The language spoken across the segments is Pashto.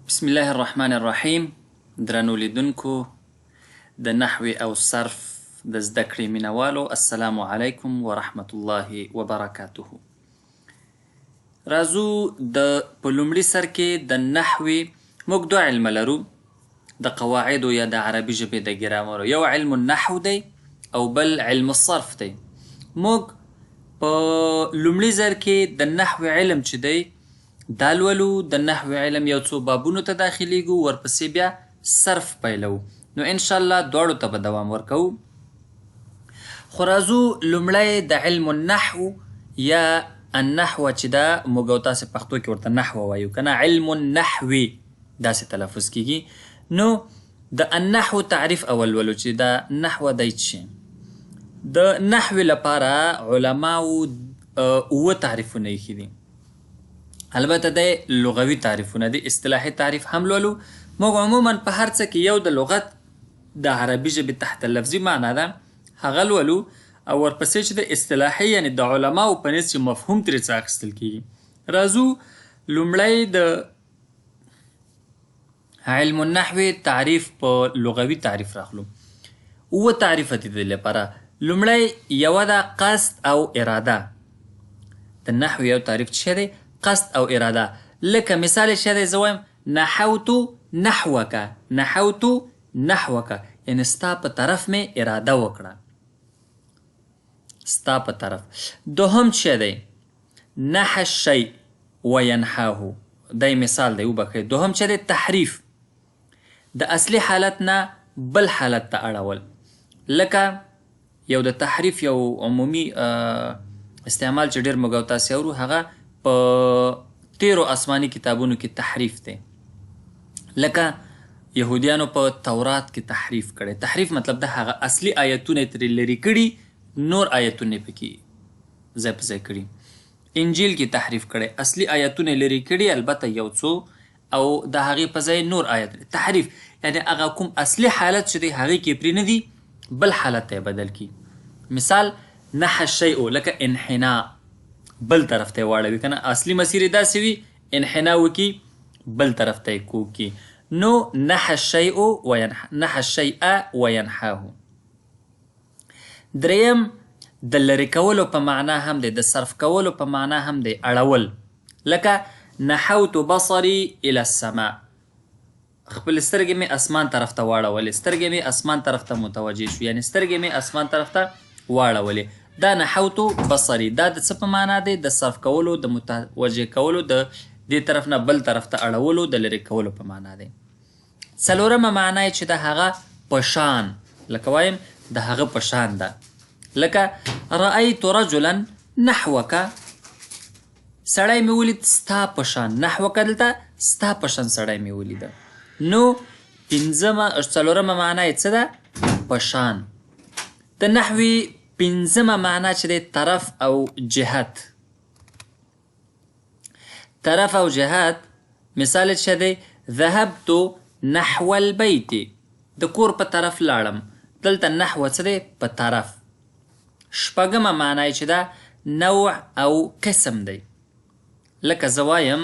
بسم الله الرحمن الرحیم. درنو لیدونکو د نحوې او صرف د زده کړې مینوالو، السلام علیکم ورحمت الله وبرکاته. راځو په لومړي سر کې د نحوې موږ دوه علم لرو، د قواعدو یا د عربي ژبې د ګرامرو. یو علم النحو دی او بل علم الصرف دی. موږ په لومړي سر کې د نحو علم چې دی دا لولو، د نحو علم یو څو بابونو ته داخلیږو، ورپسې بیا صرف پیلو. نو انشاءالله دواړو ته به دوام ورکوو. خو راځو لومړی د علم النحو یا النحو چې دا موږ او تاسې پښتو کې ورته نحو وایو که نه، علم النحو داسې تلفظ کیږي. نو د النحو تعریف اول ولو چې دا نحو دی څه. د نحو لپاره علماو اووه تعریفونه ایښي دي. البته د لغوي تعریفونه دي، اصطلاحي تعریف هم لولو. موږ عموما په هر څه کې یو د لغت د عربي ژبې تحت لفظي معنا ده هغه لولو، او ورپسې چې د اصطلاحي یعنی د علماو په نس چې مفهوم ترې څه اخیستل کېږي. راځو لومړی د علم النحو تعریف په لغوي تعریف راخلو. اووه تعریفه دي د لپاره. لومړی یوه ده قصد او اراده. د نحو یو تعریف څه دی؟ قصد او اراده. لکه مثال څه دی؟ زه وایم نحوت نحوک، نحوت نحوک یعنی ستا په طرف مې اراده وکړه، ستا په طرف. دوهم څه دی؟ نحى الشیء وینحاه. دی مثال دی وبخښئ. دوهم څه دی؟ تحریف. د اصلي حالت نه بل حالت ته اړول. لکه یو د تحریف یو عمومي استعمال چې ډېر موږ او تاسې اورو، هغه په تیرو آسماني کتابونو کې تحریف دی. لکه یهودیانو په تورات کې تحریف کړی. تحریف مطلب د هغه اصلي آیتونه ترې لرې کړي، نور آیتونه پکې ځای په ځای کړي. انجیل کې تحریف کړی، اصلي آیتونه لرې کړي، البته یو څو، او د هغې په ځای نور آیت. تحریف یعنی هغه کوم اصلي حالت چې دی هغې کې پرې نه دي، بل حالت ته یې بدل کړي. مثال نحى الشیء، لکه انحنا، بل طرف ته یې واړوي که نه. اصلي مسیر یې داسې وي، انحنا وکړي، بل طرف ته یې کوږ کړي. نو نحى الشیء وینحاه. دریم د لرې کولو په معنا هم دی، د صرف کولو په معنا هم دی، اړول. لکه نحوت بصري الى السماء، خپل سترګې مې اسمان طرف ته واړولې، سترګې مې اسمان طرف ته متوجه شو، یعنی سترګې مې اسمان طرف ته واړولې. دا نحوت بصري، دا د څه په معنا دی؟ د صرف کولو، د متوجه کولو، د دې طرف نه بل طرف ته اړولو، د لرې کولو په معنا دی. څلورمه معنا یې چې د هغه په شان، لکه وایم د هغه په شان ده. لکه رأیت رجلا نحوک، سړی مې ولید ستا په شان. نحوک دلته ستا په شان سړی مې ولیده. نو څلورمه معنا یې څه ده؟ په شان. د نحوي پنځمه معنا چې دی طرف او جهت. طرف او جهت مثال څه دی؟ ذهبت نحو البیت، د کور په طرف لاړم. دلته نحو څه دی؟ په طرف. شپږمه معنا یې چې دا نوع او قسم دی. لکه زه وایم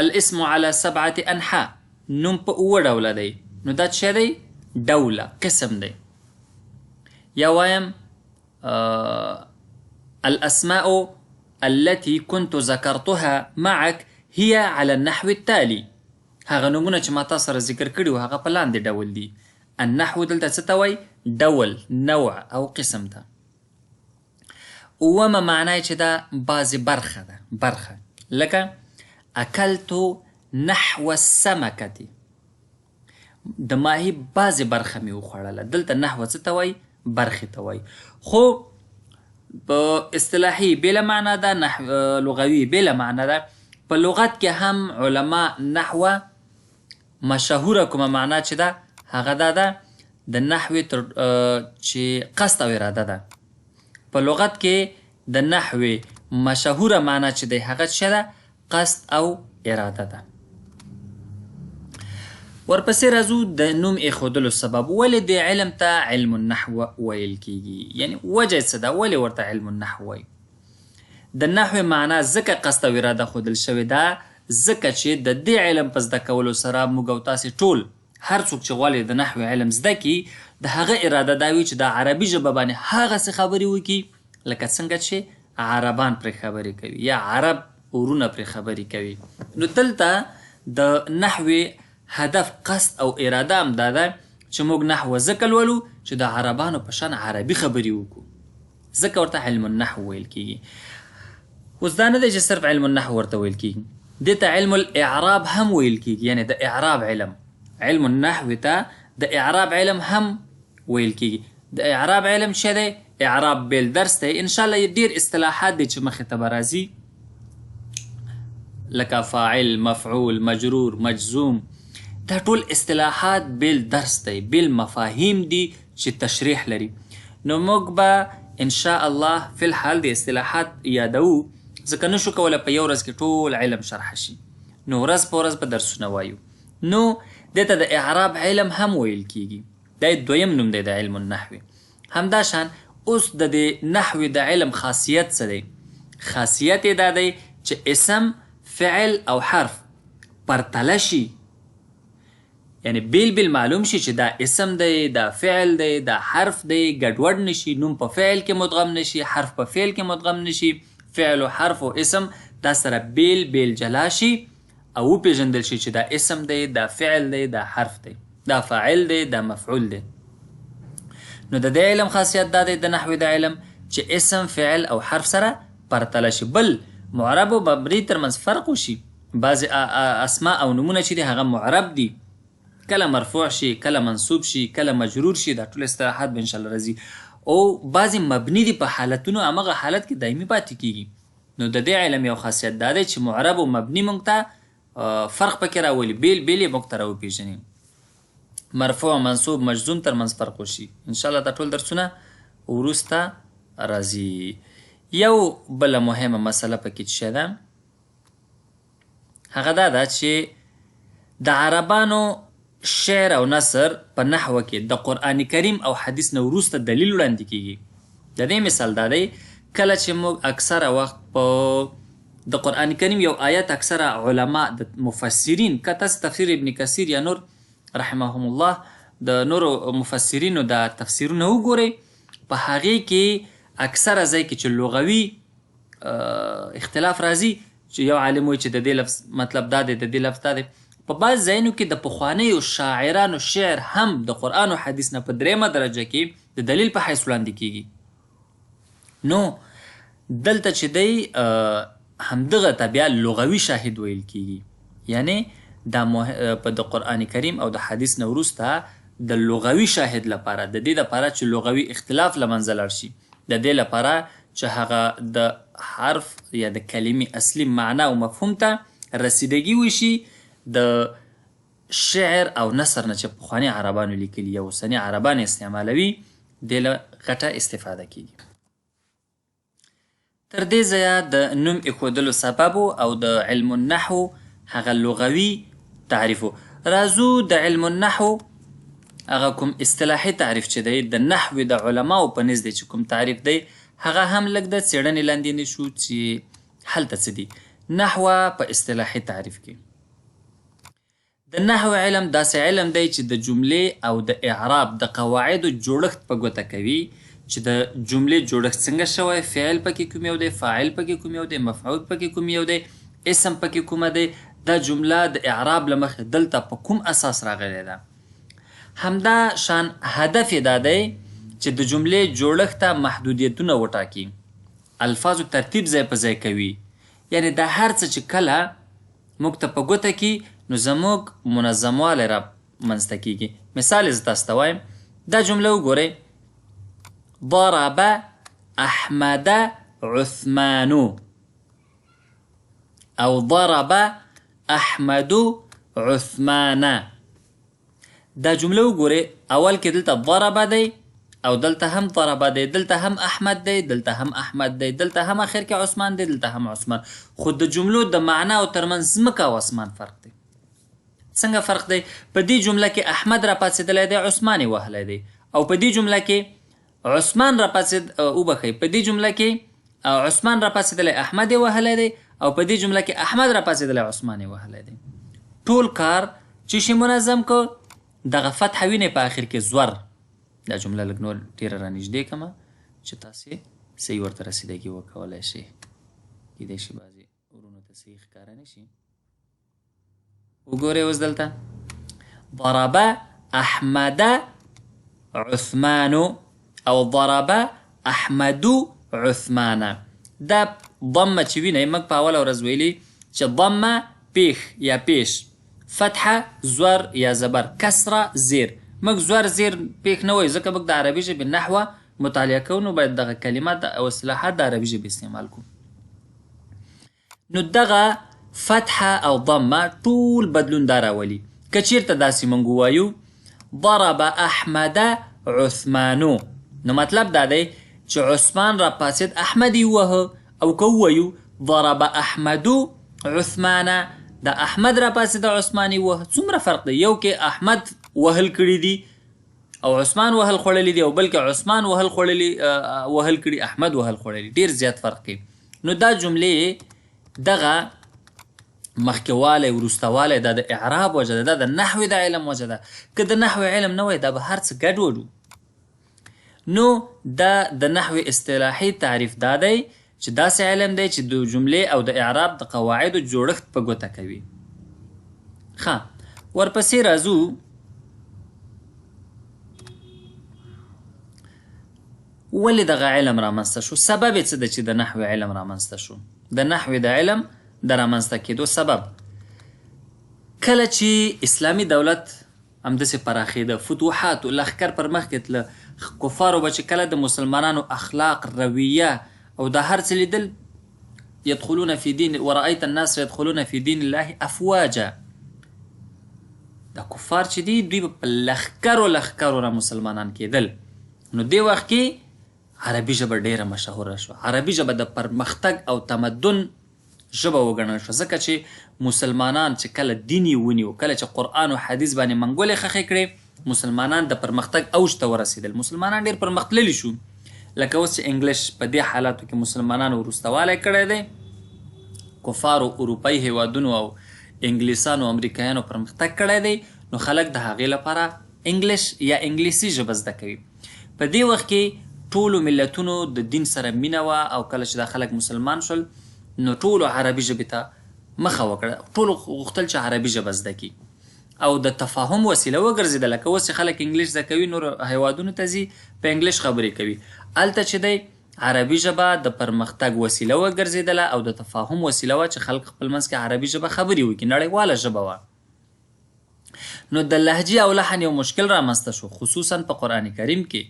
الاسم على 7 انحاء، نوم په اووه ډوله دی. نو دا څه دی؟ ډوله، قسم دی. یا وایم الأسماء التي كنت ذكرتها معك هي على النحو التالي. هغه نومونه چې ما تاسو سره ذکر کړي وو هغه په لاندې ډول دي. النحو دلته څه ته وایي؟ ډول، نوع او قسم ته. اوومه معنا یې چې دا بعضې برخه ده، برخه. لکه اکلت نحو السمکة، د ماهي بعضې برخه مې وخوړله. دلته نحو څه ته وایي؟ برخې ته وایي. خو په اصطلاحي بېله معنا ده، لغوي بېله معنا ده. په لغت کې هم علما نحوه مشهوره کومه معنا چې ده هغه دا ده د نحوې چې قصد او اراده ده. په لغت کې د نحوې مشهوره معنا چې دی هغه څه ده؟ قصد او اراده ده. ورپسې راځو د نوم ایښودلو سبب. ولې دې علم ته علم النحو ویل کیږي؟ یعنی وجه څه ده؟ ولې ورته علم النحو وایي؟ د نحو معنا ځکه قصد او اراده ښودل شوې ده ځکه چې د دې علم په زده کولو سره موږ او تاسې ټول هر څوک چې غواړي د نحوې علم زده کړي د هغه اراده دا وي چې د عربي ژبه باندې هغسې خبرې وکړي لکه څنګه چې عربان پرې خبرې کوي یا عرب ورونه پرې خبرې کوي. نو دلته د نحوې هدف قصد او اراده هم دا ده چې موږ نحوه ځکه لولو چې د عربانو په شان عربي خبرې وکړو، ځکه ورته علم النحو ویل کېږي. اوس دا نه دی چې صرف علم النحو ورته ویل کېږي، دې ته علم الاعراب هم ویل کېږي، یعنې د اعراب علم. علم النحو ته د اعراب علم هم ویل کېږي. د اعراب علم څه دی؟ اعراب بیل درس دی. انشاءالله ډېر اصطلاحات دي چې مخې ته به راځي، لکه فاعل، مفعول، مجرور، مجزوم. دا ټول اصطلاحات بیل درس دی، بیل مفاهیم دي چې تشریح لري. نو موږ به انشاءالله فی الحال د اصطلاحات یادوو، ځکه نشو کولی په یو ورځ کې ټول علم شرح شي، نو ورځ په ورځ به درسونه وایو. نو دې ته د اعراب علم هم ویل کېږي، دا دویم نوم دی د علم النحو. همداشان اوس د دې نحوې د علم خاصیت څه دی؟ خاصیت یې دا دی چې اسم، فعل او حرف پرتله شي، یعنی بیل بیل معلوم شي چې دا اسم دی، دا فعل دی، دا حرف دی، ګډوډ نشي، نوم په فعل کې مدغم نشي، حرف په فعل کې مدغم نشي، فعل و حرف و اسم دا سره بیل بیل جلا شي او وپېژندل شي چې دا اسم دی، دا فعل دی، دا حرف دی، دا فاعل دی، دا مفعول دی. نو د دې علم خاصیت دا دی د نحوې د علم چې اسم، فعل او حرف سره پرتله شي. بل معرب او مبني ترمنځ فرق وشي. بعضې اسماء او نومونه چې دي هغه معرب دي، کله مرفوع شي، کله منصوب شي، کله مجرور شي، دا ټول اصطلاحات به انشاءالله راځي. او بعضې مبني دي په حالتونو، همغه حالت کې دایمي پاتې کېږي. نو د دې علم یو خاصیت دا دی چې معرب او مبني موږ ته فرق پکې راولي، بیل بیل یې موږ ته راوپېژني. مرفوع، منصوب، مجزوم ترمنځ فرق وشي. انشاءالله دا ټول درسونه وروسته راځي. یو بله مهمه مسله پکې څه ده؟ هغه دا ده چې د عربانو شعر او نثر په نحوه کې د قرآن کریم او حدیث نه وروسته دلیل وړاندې کېږي. د دې مثال دا دی کله چې موږ اکثره وخت په د قرآن کریم یو آیت اکثره علما د مفسرین، که تاسو تفسیر ابن کثیر یا نور رحمهم الله د نورو مفسرینو د تفسیرونه وګورئ، په هغې کې اکثره ځای کې چې لغوي اختلاف راځي، چې یو عالم وایي چې د دې لفظ مطلب دا دی، د دې لفظ دا دی. په بعض ځایونو کې د پخوانیو شاعرانو شعر هم د قرآن او حدیث نه په درېیمه درجه کې د دلیل په حیث وړاندې کېږي. نو دلته چې دی همدغه ته بیا لغوي شاهد ویل کېږي، یعنی دا په د قرآن کریم او د حدیث نه وروسته د لغوي شاهد لپاره، د دې لپاره چې لغوي اختلاف له منځه لاړ شي، د دې لپاره چې هغه د حرف یا د کلمې اصلي معنا او مفهوم ته رسیدګي وشي، د شعر او نثر نه چې پخواني عربانو لیکلي یا اوسني عربان استعمالوي، دې له غټه استفاده کېږي. تر دې ځایه د نوم ایښودلو سبب او د علم النحو هغه لغوي تعریف. راځو د علم النحو هغه کوم اصطلاحي تعریف چې دی د نحوې د علماو په نزد چې کوم تعریف دی هغه هم لږ د څېړنې لاندې نیسو چې هلته څه دي. نحوه په اصطلاحي تعریف کې د نحو علم داسې علم دی چې د جملې او د اعراب د قواعدو جوړښت په ګوته کوي، چې د جملې جوړښت څنګه شوی، فعل پکې کوم یو دی، فاعل پکې کوم یو دی، مفعول پکې کوم یو دی، اسم پکې کومه دی، دا جمله د اعراب له مخې دلته په کوم اساس راغلی ده. همدا شان هدف یې دا دی چې د جملې جوړښت ته محدودیتونه وټاکي، الفاظو ترتیب ځای په ځای کوي، یعنی دا هر څه چې کله موږ ته په ګوته کې نو زموږ منظموالی را منځته کېږي. مثال یې زه تاسو ته وایم، دا جمله وګورئ: ضرب احمد عثمان او ضرب احمد عثمان. دا جمله وګورئ، اول کې دلته ضرب دی او دلته هم ضرب دی، دلته هم احمد دی، دلته هم احمد دی، دلته هم اخر کې عثمان دی، دلته هم عثمان. خو د جملو د معنا او ترمنځ ځمکه او اسمان فرق دی. څنګه فرق دی؟ په دې جمله کې احمد را پاڅېدلی دی، عثمان یې وهلی دی، او په دې جمله کې عثمان را پاڅېد، وبخئ، په دې جمله کې عثمان را پاڅېدلی، احمد یې وهلی دی، او په دې جمله کې احمد را پاڅېدلی عثمان یې وهلی دی. ټول کار چې شي منظم که دغه فتح وینئ په آخر کې زور. دا جمله لږ نور ډېره رانږدې کړمه چې تاسې صحیح ورته رسیدګي وکولی شئ. کیدای شي بعضې ورونو ته صحیح ښکاره نه شي. وګورئ اوس دلته ضرب احمد عثمان او ضرب احمد عثمان. دا ضمه چې وینئ موږ په اوله ورځ ویلي چې ضمه پیښ یا پیش، فتحه زور یا زبر، کسره زیر. موږ زور زیر پیښ نه وایو ځکه موږ د عربي ژبې نحوه مطالعه کوو نو باید دغه کلمات او اصطلاحات د عربي ژبې استعمال کړو. نو دغه فتحه او ضمه ټول بدلون دا راولي. که چیرته داسې موږ ووایو ضرب احمد عثمانو نو مطلب دا دی چې عثمان را پاسید احمد یې ووهه، او که ووایو ضرب احمد عثمانه د احمد را پاسید عثمان یې ووهه. څومره فرق دی؟ یو کې احمد وهل کړي دي او عثمان وهل خوړلی دی، او بلکې عثمان وهل کړي احمد وهل خوړلی. ډېر زیات فرق دی. نو دا جملې دغه مخکې والی وروسته دا د اعراب وجه ده، دا د نحوې د علم وجه ده. که د نحوې علم نه وای دا به هر څه ګډوډ و. نو دا د نحوې اصطلاحي تعریف دا دی چې داسې علم دی چې د جملې او د اعراب د قواعدو جوړښت په ګوته کوي. ښه ورپسې راځو ولې دغه علم رامنځته شو؟ سبب یې څه ده چې د نحوې علم رامنځته شو؟ د نحوې د علم د رامنځته کېدو سبب کله چې اسلامي دولت همداسې پراخېده، فتوحات و لښکر پر مخکې تله، کفارو به چې کله د مسلمانانو اخلاق، رویه او دا هر څه لیدل، يدخلون في دين ورأيت الناس يدخلون في دين الله افواجا. دا کفار چې دي دوی په لښکرو را مسلمانان کېدل. نو دې وخت کې عربي ژبه ډیره مشهوره شوه. عربي ژبه د پرمختګ او تمدن ژبه وګڼل شوه ځکه چې مسلمانان چې کله دین یې ونیو، کله چې قرآن او حدیث باندې منګولې خښې کړې، مسلمانان د پرمختګ اوج ته ورسېدل. مسلمانان ډېر پرمختللي شو. لکه اوس چې انګلیش په دې حالاتو کې مسلمانانو وروستوالی کړی دی، کفارو اروپایي هیوادونو او انګلیسانو امریکایانو پرمختګ کړی دی، نو خلک د هغې لپاره انګلیش یا انګلیسي ژبه زده کوي. په دې وخت کې ټولو ملتونو د دین سره مینه وه، او کله چې دا خلک مسلمان شول نو ټولو عربي ژبې ته مخه وکړه. ټولو غوښتل چې عربي ژبه زده کړي او د تفاهم وسیله وګرځېده. لکه اوس چې خلک انګلیش زده کوي نور هیوادونو ته ځي په انګلیش خبرې کوي، هلته چې دی عربي ژبه د پرمختګ وسیله وګرځېدله او د تفاهم وسیله وه چې خلک خپل منځ کې عربي ژبه خبرې وکړي، نړیواله ژبه وه. نو د لهجې او لحن یو مشکل رامنځته شو، خصوصا په قرآن کریم کې.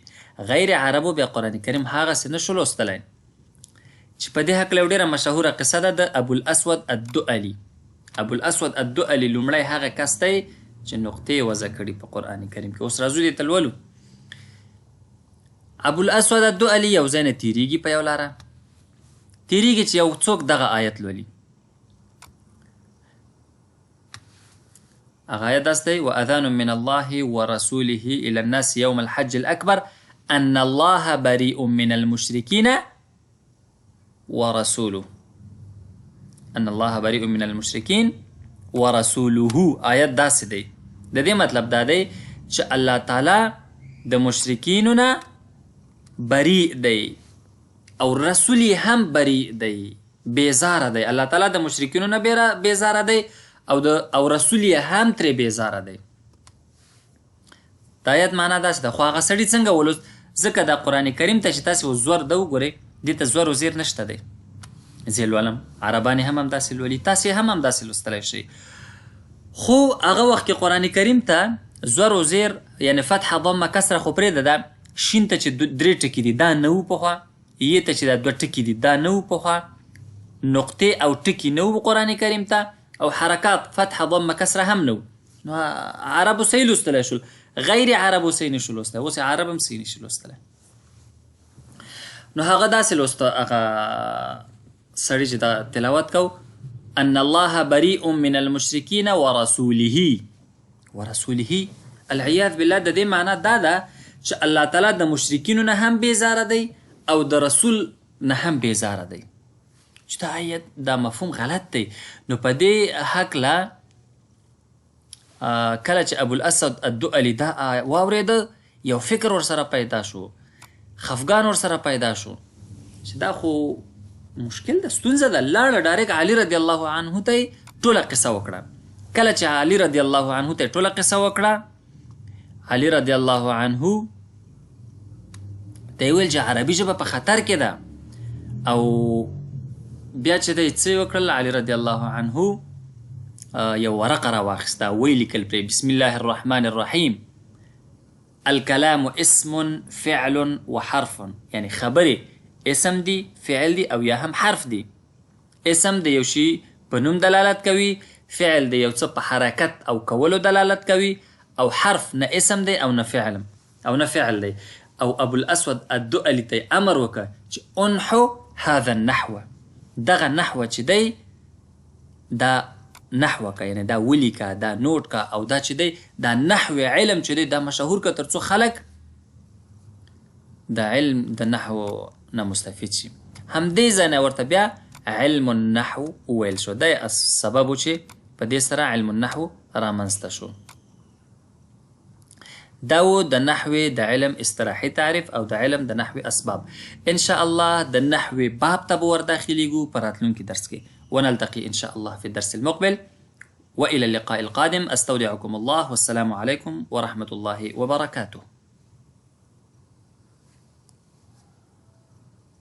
غیر عربو بیا قرآن کریم هغسې نه شو لوستلی چې په دې هکله یو ډېره مشهوره قصه ده د ابوالاسود الدؤلي. ابوالاسود الدؤلي لومړی هغه کس دی چې نقطې وضع کړي په قرآن کریم کې. اوس راځو دې ته لولو. ابوالاسود الدؤلي یو ځای نه تېرېږي، په یو لاره تېرېږي چې یو څوک دغه آیت لولي. هغه آیت داسې دی: واذان من الله ورسوله الى الناس يوم الحج الاكبر ان الله بريء من المشركين ورسوله. ان الله بريء من المشركين ورسوله. آیت داسې دی، د دې مطلب دا دی چې الله تعالی د مشرکینو نه بریء دی او رسول یې هم بریء دی، بیزاره دی. الله تعالی د مشرکینو نه بیزاره دی او رسول یې هم ترې بیزاره دی. د آیت معنا داسې ده. خو هغه سړي څنګه ولوست؟ ځکه د قرآن کریم ته چې تاسې اوس زور ده وګورئ، دې ته زور و زیر نشته دی. زه لولم، عربان هم همداسې لولي، تاسې هم همداسې لوستلی شئ. خو هغه وخت کې قرآن کریم ته زور و زیر یعنې فتحه ضمه کسره خو پرېږده، ده شین ته چې درې ټکي دي دا نه وو پخوا، یې ته چې دا دوه ټکي دي دا نه وو پخوا، نقطې او ټکي نه وو قرآن کریم ته، او حرکات فتحه ضمه کسره هم نه وو. نو عربو صحیح لوستلی شول، غیر عربو صحیح نشو لوستلی. اوس عرب هم صحیح نشي لوستلی. نو هغه داسې لوسته، هغه سړي چې دا تلاوت کو: ان الله بريء من المشركين ورسوله. ورسوله العیاذ بالله. د دې معنا دا ده چې الله تعالی د مشرکینو نه هم بیزاره دی او د رسول نه هم بیزاره دی. چې دا آیت دا مفهوم غلط دی. نو په دې هکله کله چې ابوالاسود الدؤلي دا واورېده یو فکر ورسره پیدا شو، خفګان ورسره پیدا شو چې دا خو مشکل ده، ستونزه ده. لاړه ډایرکټ علي رضی الله عنه ته ټوله قصه وکړه. کله چې علي رضی الله عنه ته ټوله قصه وکړه، علي رضی الله عنه ته ویل چې عربي ژبه په خطر کې ده. او بیا چې دی څه وکړل، علي رضی الله عنه یو ورقه راواخیسته، ویې لیکل پرې بسم الله الرحمن الرحیم الکلام اسم فعل وحرف، یعنی خبرې اسم دی، فعل دی او یا هم حرف دی. اسم د یو شي په نوم دلالت کوي، فعل د یو څه په حرکت او کولو دلالت کوي، او حرف نه اسم دی او نه فعل دی. او ابوالاسود الدؤلي ته امر وکړه چې انحو هذا النحو، دغه نحوه چې دی دا نحوه که، یعنی دا ولیکه، دا نوټ که، او دا چې دی دا نحو علم چې دی دا مشهور که تر څو خلک دا علم د نحو نه مستفید شي. همدې ځای نه ورته بیا علم النحو وویل شو. دا سبب و چې په دې سره علم النحو رامنځته شو. دا و د نحوې د علم اصطلاحي تعریف او د علم د نحوې اسباب. ان شاء الله د نحوې باب ته به ورداخلیږو په راتلونکي درس کې. ونلتقي ان شاء الله في الدرس المقبل، والى اللقاء القادم. استودعكم الله والسلام عليكم ورحمة الله وبركاته.